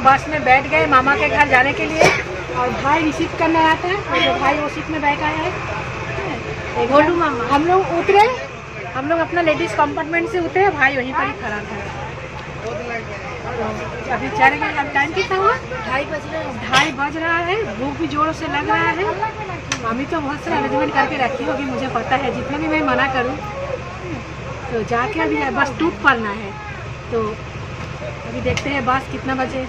लोग बस में बैठ गए मामा के घर जाने के लिए और भाई रिसीव करने आते हैं और जो भाई वो सीट में बैठ आया है गोलू मामा। हम लोग उतरे, हम लोग अपना लेडीज कंपार्टमेंट से उतरे, भाई वहीं पर ही खड़ा था। तो अभी चल गए। अब टाइम कितना हुआ? 2:30 बज रहा है। भूख भी जोरों से लग रहा है। मम्मी तो बहुत सारा अरेंजमेंट करके रखी होगी, मुझे पता है, जितना भी मैं मना करूँ तो जाके अभी बस टूट पड़ना है। तो अभी देखते हैं बस कितना बजे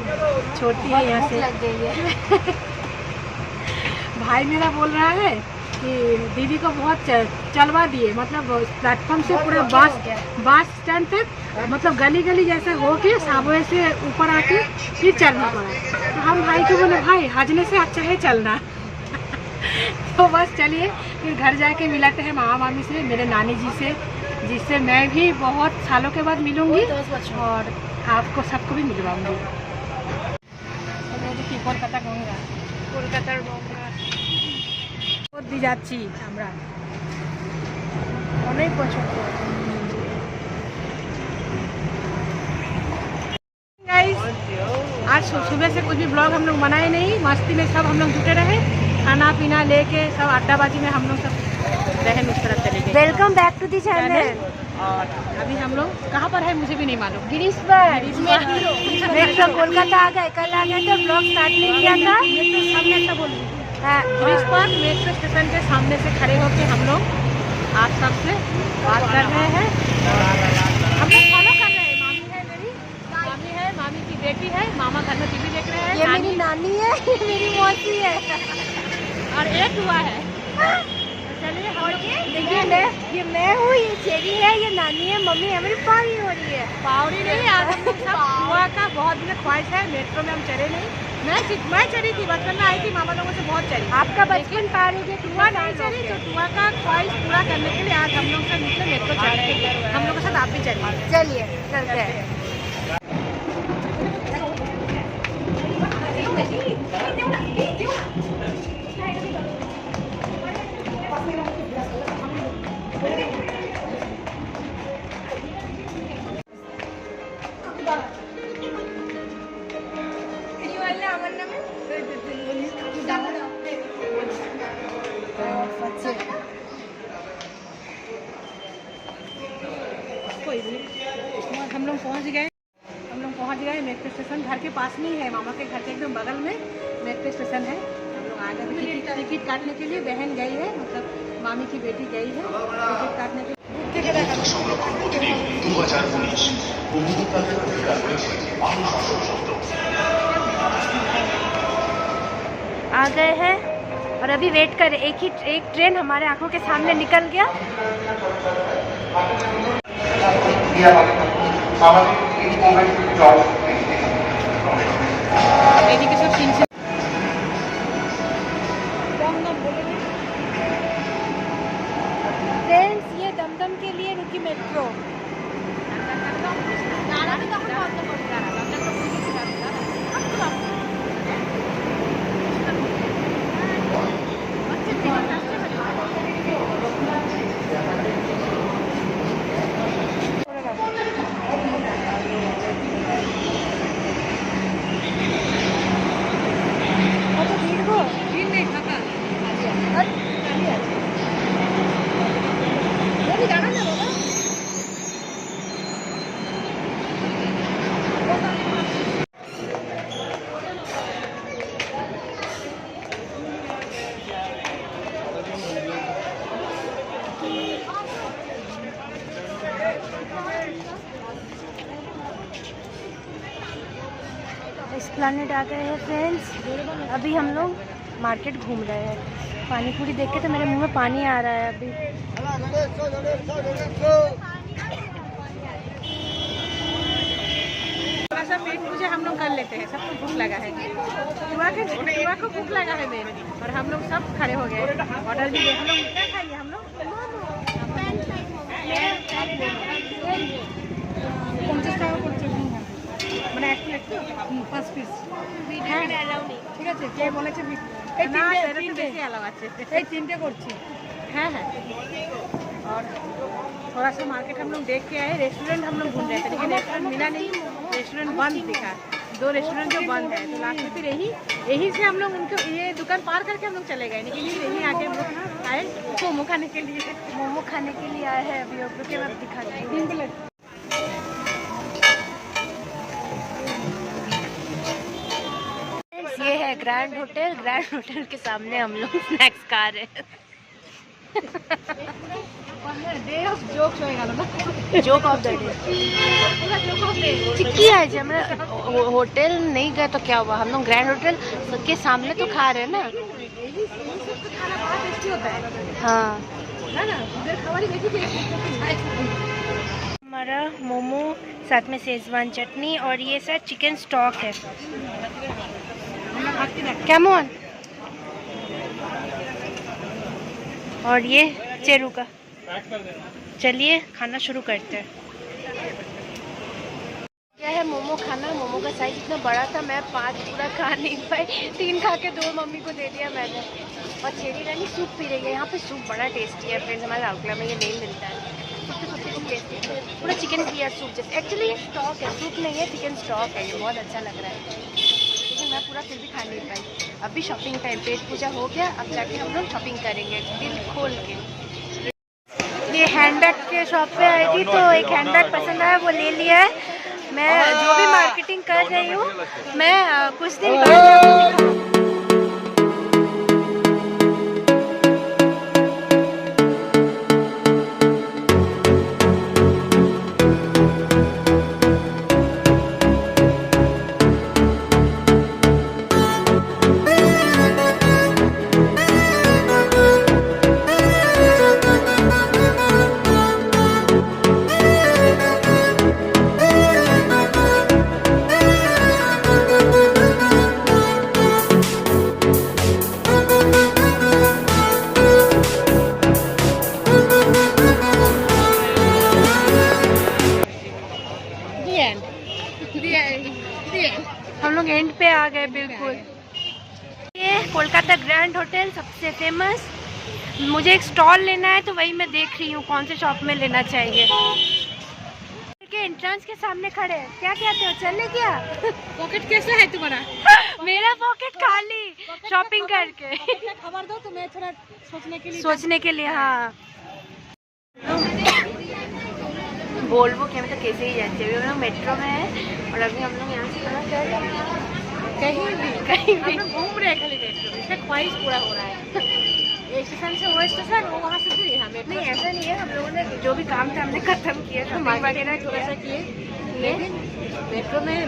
छोड़ती है यहाँ से। भाई मेरा बोल रहा है कि दीदी को बहुत चलवा दिए, मतलब प्लेटफॉर्म से पूरा बस स्टैंड तक, मतलब गली गली जैसे होके साबवे से ऊपर आके फिर चलना पड़ा। तो हम भाई को बोले भाई हजने से अच्छा है चलना। तो बस चलिए फिर घर जाके मिलाते हैं मामा मामी से, मेरे नानी जी से, जिससे मैं भी बहुत सालों के बाद मिलूंगी और आपको सबको भी मिलवाऊंगी। কলকাতা গঙ্গা, কলকাতার গঙ্গা दी যাচ্ছি আমরা, অনেক পছন্দ। आज सुबह से कुछ भी ब्लॉग हम लोग बनाए नहीं, मस्ती में सब हम लोग जुटे रहे, खाना पीना लेके सब अड्डाबाजी में हम लोग सब बहन उस तरफ चले गए। Welcome back to the channel. और अभी हम लोग कहाँ पर है मुझे भी नहीं मालूम। गिरीश पर मेट्रो कोलकाता आ गए, कल आ गए तो ब्लॉग स्टार्ट नहीं किया था। मेट्रो सामने से बोल गिरीश पर मेट्रो स्टेशन के सामने से खड़े होके हम लोग आप सबसे बात कर रहे हैं। हम लोग फॉलो कर रहे हैं। मामी है मेरी, मामी है, मामी की बेटी है, मामा घर में टीवी देख रहे हैं। ये मेरी नानी है, ये मेरी मौसी है और एक हुआ है। चलिए ये मैं हूँ, ये चेरी है, ये नानी है, मम्मी हमारी पावरी हो रही है। पावरी नहीं, आज हम लोग सब हुआ का बहुत दिन ख्वाहिश है। मेट्रो में हम चले नहीं, मैं चली थी, बचपन में आई थी, मामा लोगों से बहुत चली। आपका बचपन पार हो गया, टुआ नहीं चली, तो टुआ का ख्वाहिश पूरा करने के लिए आज हम लोग सब निकले मेट्रो चले। हम लोग के साथ आप भी चलिए। चलिए चलते हैं। हम लोग पहुंच गए मेट्रो स्टेशन। घर के पास नहीं है, मामा के घर के एकदम बगल में मेट्रो स्टेशन है। हम लोग आ गए टिकट काटने के लिए। बहन गई है, मतलब मामी की बेटी गई है टिकट काटने के लिए। आ गए हैं और अभी वेट कर, एक ट्रेन हमारे आंखों के सामने निकल गया। फ्रेंड्स, ये दमदम के लिए रुकी मेट्रो। एस्प्लैनेड आ गए हैं फ्रेंड्स। अभी हम लोग मार्केट घूम रहे हैं। पानी पूरी देख के तो मेरे मुंह में पानी आ रहा है अभी। थोड़ा सा पेट पूजा हम लोग कर लेते हैं, सबको भूख लगा है। युवा को भूख लगा है मेरे, और हम लोग सब खड़े हो गए। ऑर्डर भी दे, हम लोग क्या खाइए? हम लोग 50 টাকা করছে মানে একটু 5 পিস। হ্যাঁ ঠিক আছে, কে বলেছে? এই তিনটে বেশি অ্যালাউ আছে, এই তিনটে করছি। हाँ है। और थोड़ा सा मार्केट हम लोग देख के आए। रेस्टोरेंट हम लोग ढूंढ रहे थे लेकिन रेस्टोरेंट मिला नहीं, रेस्टोरेंट बंद दिखा। 2 रेस्टोरेंट जो बंद है, तो लास्ट में फिर यही से हम लोग उनको ये दुकान पार करके हम लोग चले गए, लेकिन यहीं आके हम लोग आए मोमो खाने के लिए। मोमो खाने के लिए आए हैं अभी। रुके मैं दिखाती हूँ। ये है ग्रैंड होटल। ग्रैंड होटल के सामने हम लोग स्नैक्स खा रहे हैं। जोक ऑफ द डे चिक्की है जी। हम होटल नहीं गए तो क्या हुआ, हम लोग ग्रैंड होटल के सामने तो खा रहे हैं ना। हाँ, हमारा मोमो साथ में शेजवान चटनी और ये सर चिकन स्टॉक है। कैमोन और ये चेरू का। चलिए खाना शुरू करते हैं। क्या है मोमो खाना। मोमो का साइज इतना बड़ा था, मैं 5 पूरा खा नहीं पाई, 3 खा के 2 मम्मी को दे दिया मैंने। और चेरी रानी सूप पी रही है। यहाँ पे सूप बड़ा टेस्टी है फ्रेंड्स, हमारे राउरकेला में ये नहीं मिलता है। पूरा चिकन क्लियर सूप जैसे। एक्चुअली ये स्टॉक है, सूप नहीं है, चिकन स्टॉक है। ये बहुत अच्छा लग रहा है, लेकिन मैं पूरा फिर भी खा नहीं पाई। अभी शॉपिंग टाइम, पेट पूजा हो गया, अब जाके हम लोग शॉपिंग करेंगे दिल खोल के। ये हैंडबैग के शॉप पे आई थी तो एक हैंडबैग पसंद आया, वो ले लिया है। मैं जो भी मार्केटिंग कर रही हूँ, मैं कुछ दिन बाद हम लोग एंड पे आ गए बिल्कुल। ये कोलकाता ग्रैंड होटल सबसे फेमस। मुझे एक स्टॉल लेना है तो वही मैं देख रही हूँ कौन से शॉप में लेना चाहिए। के एंट्रेंस के सामने खड़े हैं। क्या कहते हो, चले क्या? पॉकेट कैसा है तुम्हारा? मेरा पॉकेट खाली शॉपिंग करके। खबर दो तो मैं थोड़ा सोचने के लिए। हाँ, वोल्वो के हम तो कैसे ही जाते हैं। हम लोग मेट्रो में है और अभी हम लोग यहाँ से कहाँ जा रहे हैं? कहीं भी घूम रहे हैं खाली मेट्रो में। इसका ख्वाहिश पूरा हो रहा है। एक स्टेशन से वो स्टेशन, वो वहाँ से फिर यहाँ मेट्रो। नहीं ऐसा नहीं है, हम लोगों ने जो भी काम था हमने खत्म किया, शॉपिंग वगैरह थोड़ा सा किए, लेकिन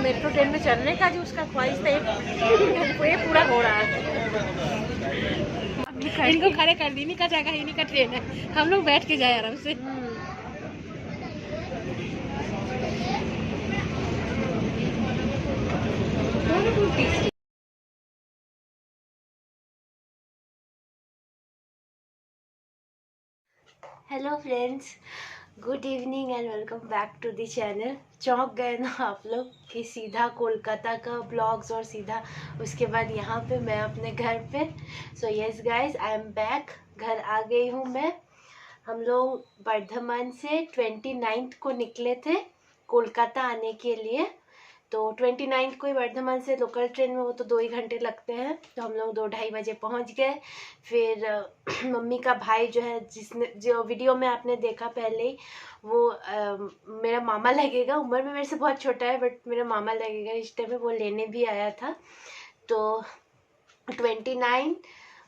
मेट्रो ट्रेन में चलने का जो उसका ख्वाहिश था ये पूरा हो रहा है। इनको खड़े कर दी, इन्हीं का जगह, इन्हीं का ट्रेन है, हम लोग बैठ के जाए आराम से। Hello friends, good evening and welcome back to the channel. चौंक गए ना आप लोग कि सीधा कोलकाता का ब्लॉग्स और सीधा उसके बाद यहाँ पे मैं अपने घर पे। So yes guys, I am back. घर आ गई हूँ मैं। हम लोग बर्धमान से 29 को निकले थे कोलकाता आने के लिए। तो 29 को ही बर्धमान से लोकल ट्रेन में, वो तो 2 ही घंटे लगते हैं, तो हम लोग 2-2:30 बजे पहुंच गए। फिर मम्मी का भाई जो है, जो वीडियो में आपने देखा पहले ही, वो मेरा मामा लगेगा। उम्र में मेरे से बहुत छोटा है बट मेरा मामा लगेगा रिश्ते में, वो लेने भी आया था। तो 29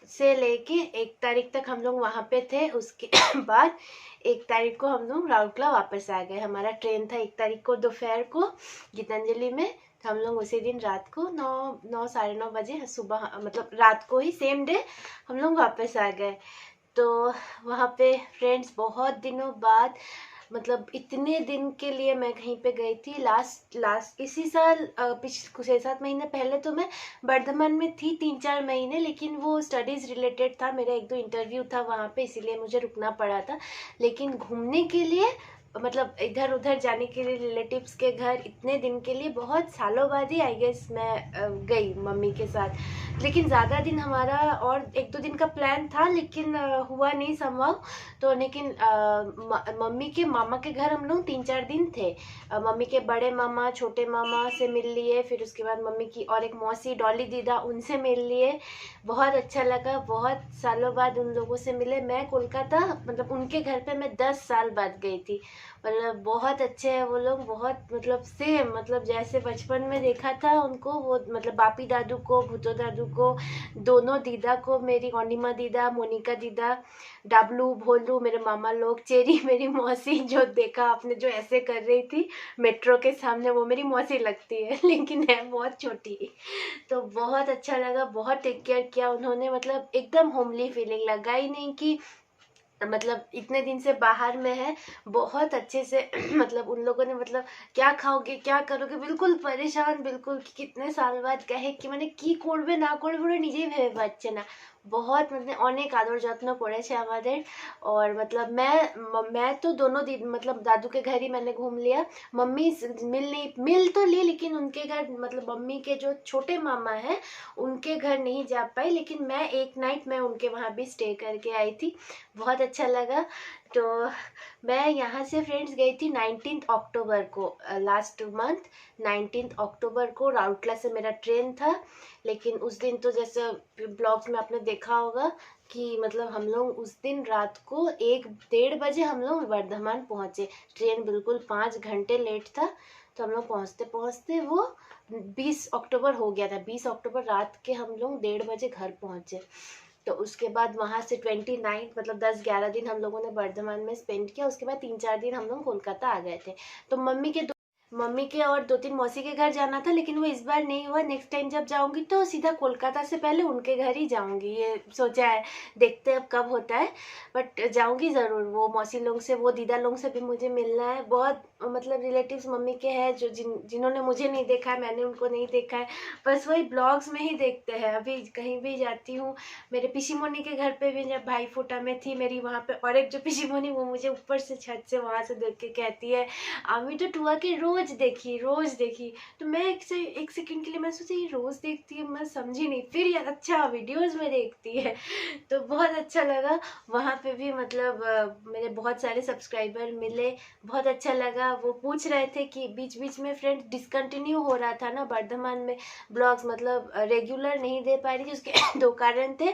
से लेके 1 तारीख तक हम लोग वहाँ पे थे। उसके बाद 1 तारीख को हम लोग राउरकेला वापस आ गए। हमारा ट्रेन था 1 तारीख को दोपहर को गीतांजलि में। तो हम लोग उसी दिन रात को 9 साढ़े 9 बजे सुबह, मतलब रात को ही सेम डे हम लोग वापस आ गए। तो वहाँ पे फ्रेंड्स बहुत दिनों बाद, मतलब इतने दिन के लिए मैं कहीं पे गई थी। लास्ट इसी साल पिछले 6-7 महीने पहले तो मैं बर्धमान में थी 3-4 महीने, लेकिन वो स्टडीज़ रिलेटेड था, मेरा 1-2 इंटरव्यू था वहाँ पे, इसीलिए मुझे रुकना पड़ा था। लेकिन घूमने के लिए मतलब इधर उधर जाने के लिए रिलेटिव्स के घर इतने दिन के लिए बहुत सालों बाद ही आई गेस मैं गई मम्मी के साथ। लेकिन ज़्यादा दिन हमारा और 1-2 दिन का प्लान था, लेकिन हुआ नहीं संभव। तो लेकिन मम्मी के मामा के घर हम लोग 3-4 दिन थे। मम्मी के बड़े मामा छोटे मामा से मिल लिए, फिर उसके बाद मम्मी की और एक मौसी डॉली दीदा उनसे मिल लिए। बहुत अच्छा लगा, बहुत सालों बाद उन लोगों से मिले। मैं कोलकाता मतलब उनके घर पे मैं 10 साल बाद गई थी। मतलब बहुत अच्छे हैं वो लोग, बहुत मतलब सेम मतलब जैसे बचपन में देखा था उनको, वो मतलब बापी दादू को, भूतो दादू को, दोनों दीदा को, मेरी अनिमा दीदा, मोनिका दीदा, डाबलू भोलू, मेरे मामा लोग, चेरी मेरी मौसी, जो देखा आपने जो ऐसे कर रही थी मेट्रो के सामने, वो मेरी मौसी लगती है लेकिन है बहुत छोटी। तो बहुत अच्छा लगा, बहुत टेक केयर किया उन्होंने, मतलब एकदम होमली फीलिंग लगा ही नहीं कि मतलब इतने दिन से बाहर में है। बहुत अच्छे से मतलब उन लोगों ने मतलब क्या खाओगे क्या करोगे बिल्कुल परेशान, बिल्कुल कि कितने साल बाद कहे कि मैंने কি করবে না করবে ওরা নিজেই ভেবে পাচ্ছে না। बहुत मतलब অনেক আদর যত্ন করেছে আমাদের। और मतलब मैं तो दोनों दिन मतलब दादू के घर ही मैंने घूम लिया। मम्मी मिल तो ली, लेकिन उनके घर मतलब मम्मी के जो छोटे मामा हैं उनके घर नहीं जा पाई, लेकिन मैं एक नाइट मैं उनके वहाँ भी स्टे करके आई थी। बहुत अच्छा लगा। तो मैं यहाँ से फ्रेंड्स गई थी 19 अक्टूबर को, लास्ट मंथ 19 अक्टूबर को राउरकेला से मेरा ट्रेन था। लेकिन उस दिन तो जैसे ब्लॉग्स में आपने देखा होगा कि मतलब हम लोग उस दिन रात को 1-1:30 बजे हम लोग वर्धमान पहुँचे। ट्रेन बिल्कुल 5 घंटे लेट था। तो हम लोग पहुँचते पहुँचते वो 20 अक्टूबर हो गया था। 20 अक्टूबर रात के हम लोग 1:30 बजे घर पहुँचे। तो उसके बाद वहाँ से 29 मतलब 10-11 दिन हम लोगों ने वर्धमान में स्पेंड किया। उसके बाद 3-4 दिन हम लोग कोलकाता आ गए थे। तो मम्मी के और 2-3 मौसी के घर जाना था, लेकिन वो इस बार नहीं हुआ। नेक्स्ट टाइम जब जाऊंगी तो सीधा कोलकाता से पहले उनके घर ही जाऊंगी, ये सोचा है। देखते हैं अब कब होता है, बट जाऊंगी ज़रूर। वो मौसी लोग से, वो दीदा लोग से भी मुझे मिलना है। बहुत मतलब रिलेटिव्स मम्मी के हैं जो जिन्होंने मुझे नहीं देखा है, मैंने उनको नहीं देखा है, बस वही ब्लॉग्स में ही देखते हैं। अभी कहीं भी जाती हूँ, मेरे पिसीमोनी के घर पे भी जब भाई फूटा में थी मेरी, वहाँ पे और एक जो पिसीमोनी, वो मुझे ऊपर से छत से वहाँ से देख के कहती है आमी तो टुआ के रोज देखी। तो मैं एक सेकंड के लिए मैं सोची ये रोज देखती है, मैं समझी नहीं। फिर यार अच्छा वीडियोस में देखती है। तो बहुत अच्छा लगा। वहाँ पे भी मतलब मेरे बहुत सारे सब्सक्राइबर मिले, बहुत अच्छा लगा। वो पूछ रहे थे कि बीच बीच में फ्रेंड डिसकंटिन्यू हो रहा था ना वर्धमान में ब्लॉग्स, मतलब रेगुलर नहीं दे पा रही थी। उसके 2 कारण थे।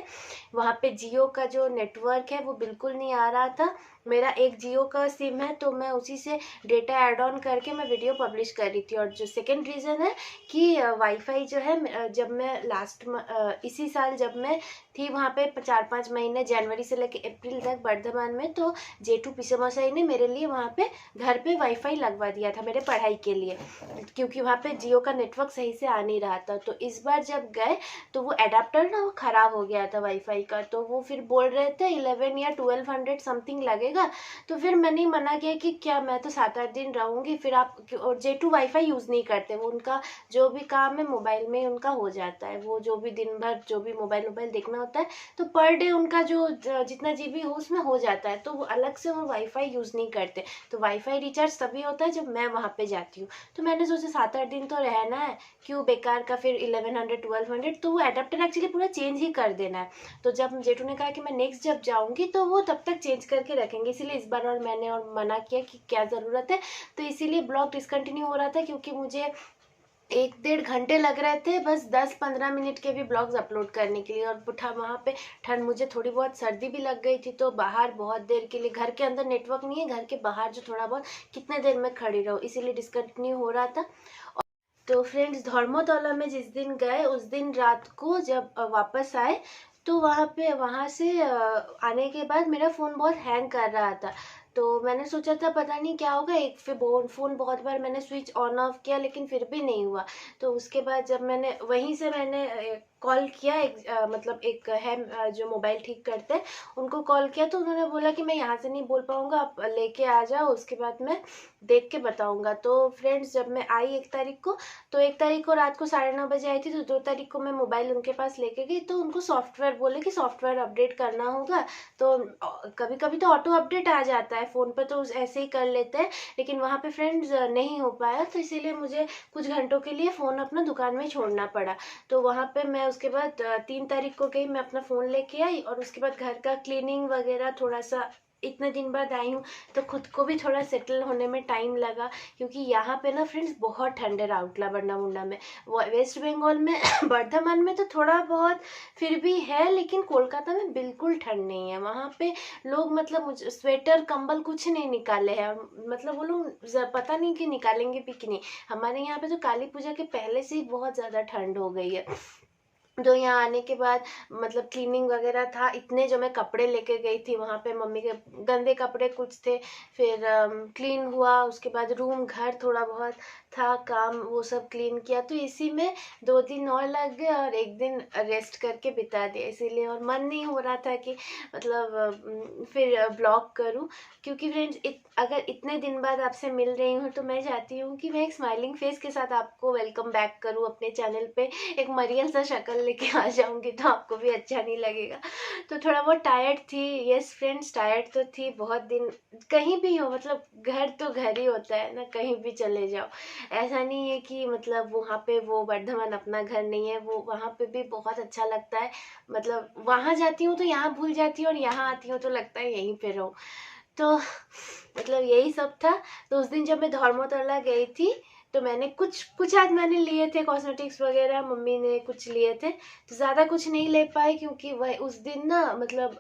वहाँ पे जियो का जो नेटवर्क है वो बिल्कुल नहीं आ रहा था। मेरा एक जियो का सिम है, तो मैं उसी से डेटा ऐड ऑन करके मैं वीडियो पब्लिश कर रही थी। और जो सेकंड रीज़न है कि वाईफाई जो है, जब मैं इसी साल जब मैं थी वहाँ पे 4-5 महीने जनवरी से लेकर अप्रैल तक वर्धमान में, तो जेठू पिसमसाई ने मेरे लिए वहाँ पे घर पे वाईफाई लगवा दिया था मेरे पढ़ाई के लिए, क्योंकि वहाँ पे जियो का नेटवर्क सही से आ नहीं रहा था। तो इस बार जब गए तो वो एडाप्टर ना वो ख़राब हो गया था वाईफाई का। तो वो फिर बोल रहे थे 11 या 1200 समथिंग लगेगा। तो फिर मैंने मना किया कि क्या मैं तो 7-8 दिन रहूँगी, फिर आप। और जेठू वाईफाई यूज़ नहीं करते, वो उनका जो भी काम है मोबाइल में उनका हो जाता है। वो जो भी दिन भर जो भी मोबाइल देखना होता है, तो पर डे उनका जो जितना जीबी हो उसमें हो जाता है। तो वो अलग से वो वाईफाई यूज़ नहीं करते। तो वाईफाई रिचार्ज तभी होता है जब मैं वहाँ पे जाती हूँ। तो मैंने सोचा 7-8 दिन तो रहना है, क्यों बेकार का फिर 1100-1200। तो वो एडाप्टर एक्चुअली पूरा चेंज ही कर देना है। तो जब जेठू ने कहा कि मैं नेक्स्ट जब जाऊँगी तो वो तब तक चेंज करके रखेंगे, इसीलिए इस बार और मैंने और मना किया कि क्या ज़रूरत है। तो इसीलिए ब्लॉग डिसकंटिन्यू हो रहा था, क्योंकि मुझे 1-1.5 घंटे लग रहे थे बस 10-15 मिनट के भी ब्लॉग्स अपलोड करने के लिए। और वहाँ पे ठंड, मुझे थोड़ी बहुत सर्दी भी लग गई थी। तो बाहर बहुत देर के लिए, घर के अंदर नेटवर्क नहीं है, घर के बाहर जो थोड़ा बहुत कितने देर में खड़ी रहो, इसीलिए डिसकंटिन्यू हो रहा था। तो फ्रेंड्स धर्मतला में जिस दिन गए उस दिन रात को जब वापस आए, तो वहाँ से आने के बाद मेरा फ़ोन बहुत हैंग कर रहा था। तो मैंने सोचा था पता नहीं क्या होगा, एक फिर फ़ोन बहुत बार मैंने स्विच ऑन ऑफ किया लेकिन फिर भी नहीं हुआ। तो उसके बाद जब मैंने वहीं से कॉल किया, मतलब एक है जो मोबाइल ठीक करते हैं, उनको कॉल किया। तो उन्होंने बोला कि मैं यहाँ से नहीं बोल पाऊँगा, आप लेके आ जाओ, उसके बाद मैं देख के बताऊँगा। तो फ्रेंड्स जब मैं आई 1 तारीख को, तो 1 तारीख को रात को 9:30 बजे आई थी। तो 2 तारीख को मैं मोबाइल उनके पास लेके गई, तो उनको सॉफ्टवेयर बोले कि सॉफ्टवेयर अपडेट करना होगा। तो कभी कभी तो ऑटो अपडेट आ जाता है फ़ोन पर, तो ऐसे ही कर लेते हैं, लेकिन वहाँ पे फ्रेंड्स नहीं हो पाया, तो इसीलिए मुझे कुछ घंटों के लिए फ़ोन अपना दुकान में छोड़ना पड़ा। तो वहाँ पे मैं उसके बाद 3 तारीख को गई, मैं अपना फ़ोन लेके आई, और उसके बाद घर का क्लीनिंग वगैरह थोड़ा सा, इतने दिन बाद आई हूँ तो खुद को भी थोड़ा सेटल होने में टाइम लगा, क्योंकि यहाँ पे ना फ्रेंड्स बहुत ठंड है राउरकेला बरनामुंडा में। वेस्ट बंगाल में बर्धमान में तो थोड़ा बहुत फिर भी है, लेकिन कोलकाता में बिल्कुल ठंड नहीं है। वहाँ पे लोग मतलब स्वेटर कंबल कुछ नहीं निकाले हैं, मतलब वो लोग पता नहीं कि निकालेंगे भी कि नहीं। हमारे यहाँ पे तो काली पूजा के पहले से ही बहुत ज़्यादा ठंड हो गई है। तो यहाँ आने के बाद मतलब क्लीनिंग वगैरह था, इतने जो मैं कपड़े लेके गई थी वहाँ पे, मम्मी के गंदे कपड़े कुछ थे, फिर क्लीन हुआ, उसके बाद रूम घर थोड़ा बहुत था काम, वो सब क्लीन किया, तो इसी में 2 दिन और लग गए और एक दिन रेस्ट करके बिता दिया। इसीलिए और मन नहीं हो रहा था कि मतलब फिर ब्लॉग करूँ, क्योंकि फ्रेंड्स अगर इतने दिन बाद आपसे मिल रही हूँ तो मैं चाहती हूँ कि मैं एक स्माइलिंग फेस के साथ आपको वेलकम बैक करूँ अपने चैनल पे। एक मरियल सा शक्ल लेके आ जाऊंगी तो आपको भी अच्छा नहीं लगेगा। तो थोड़ा बहुत टायर्ड थी, यस फ्रेंड्स टायर्ड तो थी, बहुत दिन कहीं भी हो, मतलब घर तो घर ही होता है ना, कहीं भी चले जाओ। ऐसा नहीं है कि मतलब वहाँ पे वो बर्धमान अपना घर नहीं है, वो वहाँ पे भी बहुत अच्छा लगता है। मतलब वहाँ जाती हूँ तो यहाँ भूल जाती हूँ, और यहाँ आती हूँ तो लगता है यहीं पे रहूँ। तो मतलब यही सब था। तो उस दिन जब मैं धर्मतला गई थी तो मैंने कुछ आज मैंने लिए थे कॉस्मेटिक्स वगैरह, मम्मी ने कुछ लिए थे, तो ज़्यादा कुछ नहीं ले पाए, क्योंकि वह उस दिन ना मतलब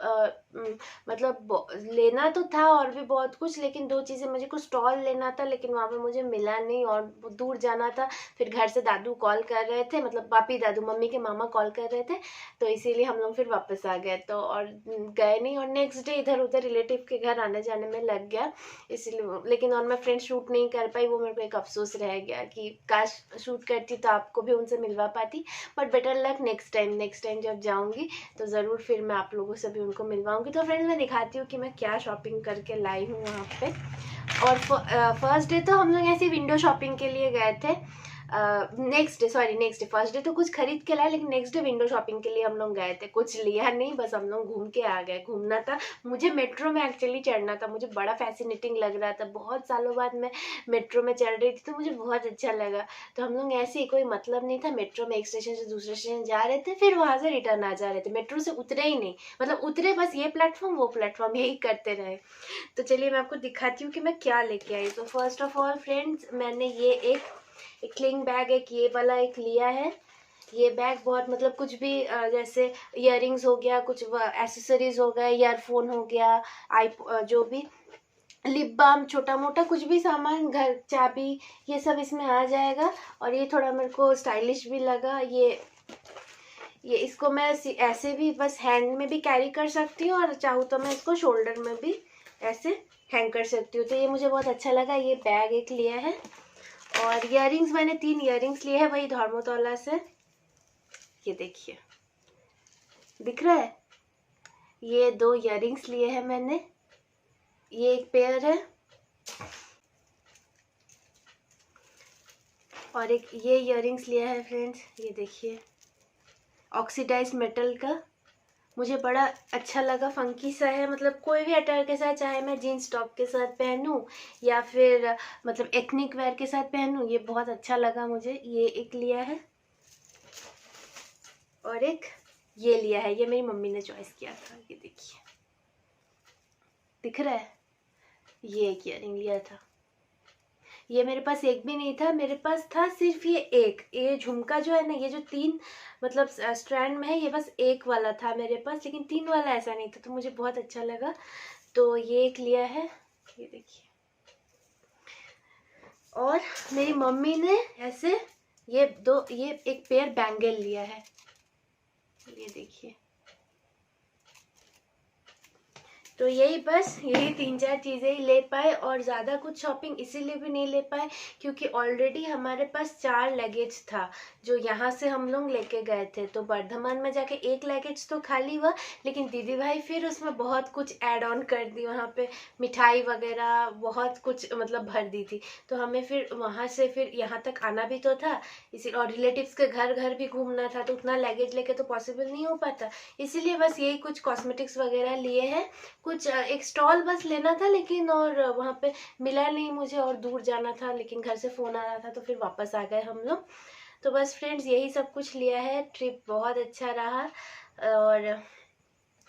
लेना तो था और भी बहुत कुछ, लेकिन 2 चीज़ें, मुझे कुछ स्टॉल लेना था लेकिन वहाँ पे मुझे मिला नहीं, और दूर जाना था। फिर घर से दादू कॉल कर रहे थे, मतलब पापी दादू, मम्मी के मामा कॉल कर रहे थे, तो इसीलिए हम लोग फिर वापस आ गए, तो और गए नहीं। और नेक्स्ट डे इधर उधर रिलेटिव के घर आने जाने में लग गया, इसलिए। लेकिन और मैं फ्रेंड शूट नहीं कर पाई, वो मेरे को एक अफसोस रह गया कि काश शूट करती तो आपको भी उनसे मिलवा पाती। But better luck next time जब जाऊंगी तो ज़रूर फिर मैं आप लोगों से भी उनको मिलवाऊंगी। तो फ्रेंड्स मैं दिखाती हूँ कि मैं क्या शॉपिंग करके लाई हूँ वहाँ पे। और फर्स्ट डे तो हम लोग ऐसे विंडो शॉपिंग के लिए गए थे। नेक्स्ट डे फर्स्ट डे तो कुछ खरीद के लाए, लेकिन नेक्स्ट डे विंडो शॉपिंग के लिए हम लोग गए थे, कुछ लिया नहीं, बस हम लोग घूम के आ गए। घूमना था मुझे, मेट्रो में एक्चुअली चढ़ना था, मुझे बड़ा फैसिनेटिंग लग रहा था, बहुत सालों बाद मैं मेट्रो में चढ़ रही थी तो मुझे बहुत अच्छा लगा। तो हम लोग ऐसे ही, कोई मतलब नहीं था, मेट्रो में एक स्टेशन से दूसरे स्टेशन जा रहे थे, फिर वहाँ से रिटर्न आ जा रहे थे, मेट्रो से उतरे ही नहीं, मतलब उतरे बस ये प्लेटफॉर्म वो प्लेटफॉर्म यही करते रहे। तो चलिए मैं आपको दिखाती हूँ कि मैं क्या लेके आई। तो फर्स्ट ऑफ ऑल फ्रेंड्स मैंने ये एक क्लिंग बैग, एक ये वाला एक लिया है। ये बैग बहुत मतलब कुछ भी जैसे इयररिंग्स हो गया, कुछ एसेसरीज हो गए, ईयरफोन हो गया, जो भी लिप बाम, छोटा मोटा कुछ भी सामान, घर चाबी, ये सब इसमें आ जाएगा। और ये थोड़ा मेरे को स्टाइलिश भी लगा। ये इसको मैं ऐसे भी बस हैंड में भी कैरी कर सकती हूँ, और चाहूँ तो मैं इसको शोल्डर में भी ऐसे हैंग कर सकती हूँ। तो ये मुझे बहुत अच्छा लगा। ये बैग एक लिया है। और इयररिंग्स मैंने 3 इयररिंग्स लिए हैं वही धर्मतला से। ये देखिए दिख रहा है, ये 2 इयररिंग्स लिए हैं मैंने, ये एक पेयर है, और एक ये इयररिंग्स लिया है फ्रेंड्स। ये देखिए ऑक्सीडाइज्ड मेटल का, मुझे बड़ा अच्छा लगा, फंकी सा है, मतलब कोई भी अटायर के साथ, चाहे मैं जीन्स टॉप के साथ पहनूं या फिर मतलब एथनिक वेयर के साथ पहनूं, ये बहुत अच्छा लगा मुझे। ये एक लिया है, और एक ये लिया है, ये मेरी मम्मी ने चॉइस किया था। ये देखिए दिख रहा है, ये एक इयररिंग लिया था। ये मेरे पास एक भी नहीं था, मेरे पास था सिर्फ ये एक, ये झुमका जो है ना, ये जो 3 मतलब स्ट्रैंड में है, ये बस एक वाला था मेरे पास, लेकिन 3 वाला ऐसा नहीं था, तो मुझे बहुत अच्छा लगा, तो ये एक लिया है। ये देखिए, और मेरी मम्मी ने ऐसे ये एक पेयर बैंगल लिया है। ये देखिए, तो यही बस यही 3-4 चीज़ें ही ले पाए, और ज़्यादा कुछ शॉपिंग इसीलिए भी नहीं ले पाए क्योंकि ऑलरेडी हमारे पास 4 लगेज था जो यहाँ से हम लोग लेके गए थे। तो बर्धमान में जाके 1 लगेज तो खाली हुआ, लेकिन दीदी भाई फिर उसमें बहुत कुछ ऐड ऑन कर दी, वहाँ पे मिठाई वगैरह बहुत कुछ मतलब भर दी थी। तो हमें फिर वहाँ से फिर यहाँ तक आना भी तो था, इसी और रिलेटिव्स के घर भी घूमना था, तो उतना लगेज लेके तो पॉसिबल नहीं हो पाता, इसीलिए बस यही कुछ कॉस्मेटिक्स वगैरह लिए हैं। कुछ एक स्टॉल बस लेना था, लेकिन और वहाँ पे मिला नहीं मुझे, और दूर जाना था, लेकिन घर से फ़ोन आ रहा था तो फिर वापस आ गए हम लोग। तो बस फ्रेंड्स यही सब कुछ लिया है। ट्रिप बहुत अच्छा रहा और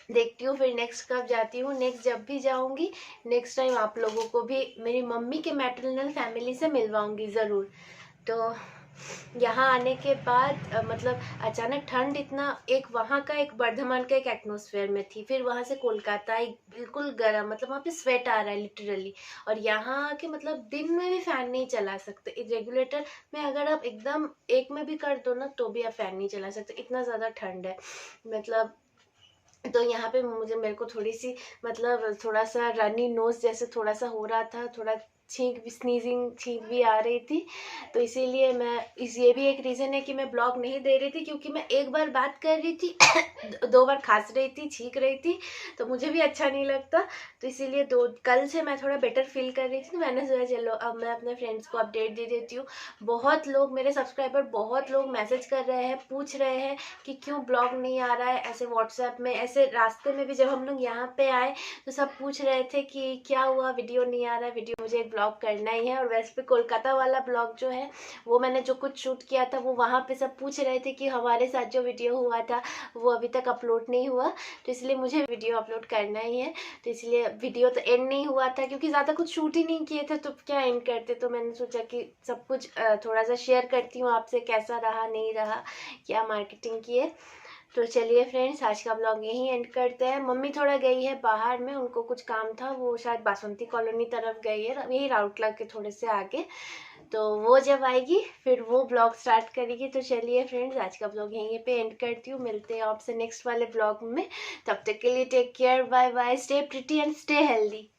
देखती हूँ फिर नेक्स्ट कब जाती हूँ। नेक्स्ट जब भी जाऊँगी, नेक्स्ट टाइम आप लोगों को भी मेरी मम्मी के मैटरनल फैमिली से मिलवाऊँगी ज़रूर। तो यहाँ आने के बाद मतलब अचानक ठंड इतना, एक वहाँ का एक बर्धमान का एक एटमॉस्फेयर में थी, फिर वहाँ से कोलकाता एक बिल्कुल गर्म, मतलब वहाँ पे स्वेट आ रहा है लिटरली। और यहाँ आके मतलब दिन में भी फ़ैन नहीं चला सकते, रेगुलेटर में अगर आप एकदम एक में भी कर दो ना तो भी आप फ़ैन नहीं चला सकते, इतना ज़्यादा ठंड है मतलब। तो यहाँ पे मेरे को थोड़ी सी मतलब थोड़ा सा रनी नोज जैसे थोड़ा सा हो रहा था, थोड़ा छींक भी, स्नीजिंग छींक भी आ रही थी। तो इसीलिए ये भी एक रीज़न है कि मैं ब्लॉग नहीं दे रही थी, क्योंकि मैं एक बार बात कर रही थी 2 बार खांस रही थी, छींक रही थी, तो मुझे भी अच्छा नहीं लगता। तो इसीलिए कल से मैं थोड़ा बेटर फील कर रही थी, तो मैंने सोचा चलो अब मैं अपने फ्रेंड्स को अपडेट दे देती हूँ। बहुत लोग मेरे सब्सक्राइबर, बहुत लोग मैसेज कर रहे हैं, पूछ रहे हैं कि क्यों ब्लॉग नहीं आ रहा है, ऐसे व्हाट्सएप में, ऐसे रास्ते में भी जब हम लोग यहाँ पे आए तो सब पूछ रहे थे कि क्या हुआ, वीडियो नहीं आ रहा है, वीडियो मुझे एक ब्लॉग करना ही है। और वैसे भी कोलकाता वाला ब्लॉग जो है वो मैंने जो कुछ शूट किया था वो वहाँ पे सब पूछ रहे थे कि हमारे साथ जो वीडियो हुआ था वो अभी तक अपलोड नहीं हुआ, तो इसलिए मुझे वीडियो अपलोड करना ही है। तो इसलिए वीडियो तो एंड नहीं हुआ था, क्योंकि ज़्यादा कुछ शूट ही नहीं किए थे तो क्या एंड करते। तो मैंने सोचा कि सब कुछ थोड़ा सा शेयर करती हूँ आपसे, कैसा रहा नहीं रहा, क्या मार्केटिंग की है। तो चलिए फ्रेंड्स, आज का ब्लॉग यहीं एंड करते हैं। मम्मी थोड़ा गई है बाहर में, उनको कुछ काम था, वो शायद बासंती कॉलोनी तरफ गई है, यही राउरकेला के थोड़े से आगे। तो वो जब आएगी फिर वो ब्लॉग स्टार्ट करेगी। तो चलिए फ्रेंड्स, आज का ब्लॉग यहीं पे एंड करती हूँ, मिलते हैं आपसे नेक्स्ट वाले ब्लॉग में। तब तक के लिए take care, bye bye, stay pretty and stay healthy.